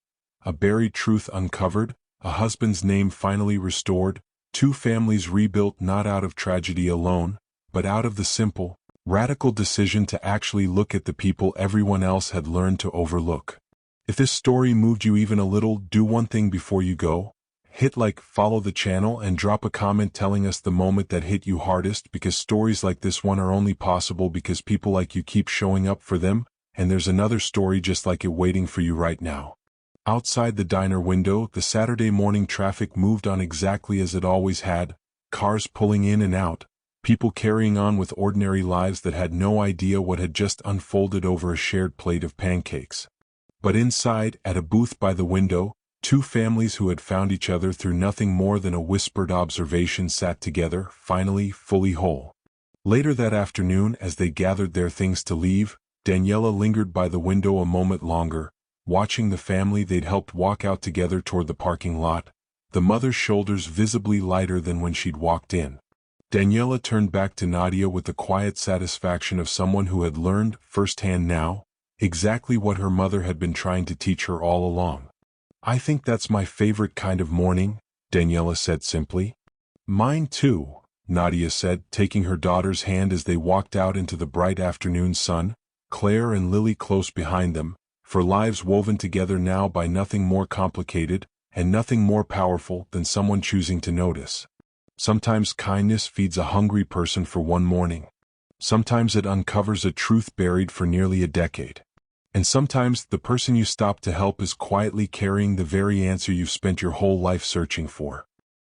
A buried truth uncovered, a husband's name finally restored, 2 families rebuilt not out of tragedy alone, but out of the simple, radical decision to actually look at the people everyone else had learned to overlook. If this story moved you even a little, do one thing before you go. Hit like, follow the channel, and drop a comment telling us the moment that hit you hardest, because stories like this one are only possible because people like you keep showing up for them, and there's another story just like it waiting for you right now. Outside the diner window, the Saturday morning traffic moved on exactly as it always had, cars pulling in and out, people carrying on with ordinary lives that had no idea what had just unfolded over a shared plate of pancakes. But inside, at a booth by the window, 2 families who had found each other through nothing more than a whispered observation sat together, finally, fully whole. Later that afternoon, as they gathered their things to leave, Daniela lingered by the window a moment longer, watching the family they'd helped walk out together toward the parking lot, the mother's shoulders visibly lighter than when she'd walked in. Daniela turned back to Nadia with the quiet satisfaction of someone who had learned, firsthand now, exactly what her mother had been trying to teach her all along. I think that's my favorite kind of morning, Daniela said simply. Mine too, Nadia said, taking her daughter's hand as they walked out into the bright afternoon sun, Claire and Lily close behind them, for lives woven together now by nothing more complicated, and nothing more powerful than someone choosing to notice. Sometimes kindness feeds a hungry person for one morning. Sometimes it uncovers a truth buried for nearly a decade. And sometimes the person you stop to help is quietly carrying the very answer you've spent your whole life searching for.